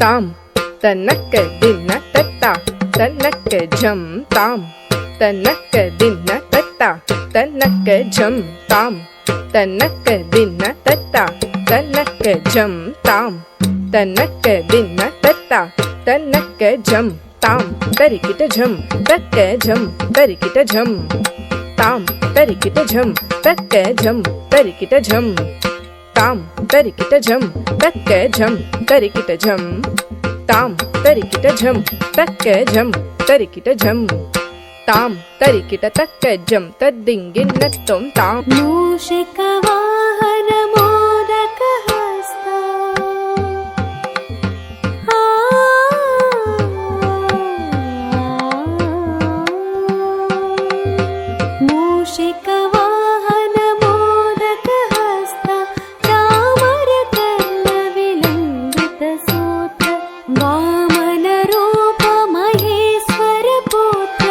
ताम तनक दिन तत्ता तनक झम ताम तनक दिन तत्ता तनक झम ताम तनक दिन तत्ता तनक झम ताम तनक दिन तत्ता तनक झम ताम तरिकिट झम तक झम तरिकिट झम ताम तरिकिट झम तक झम तरिकिट झम ताम तरिकिट झम तक झम तरिकिट झम ताम तरिकिट झम तक झम तरिकिट झम ताम तरिकिट तक झम तद्दिंगिन्न तोम ताम मूषिक वाहन मोदक हस्ता मूषिक वाहन मोदक हस्ता चामर कर्ण विलंबित सूत्र वामन रूप महेश्वर पुत्र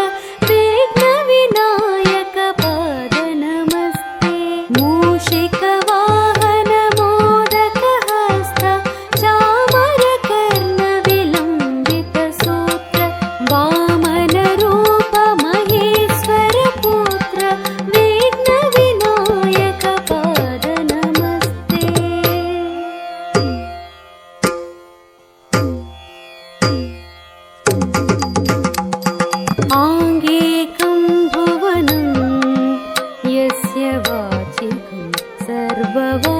विघ्न विनायक पाद नमस्ते मूषिक वाहन मोदक हस्ता चामर कर्ण विलंबित सूत्र वामन रूप महेश्वर पुत्र विघ्न विनायक पाद नमस्ते। आङ्गेकं भुवनं यस्य वाचिकं सर्ववा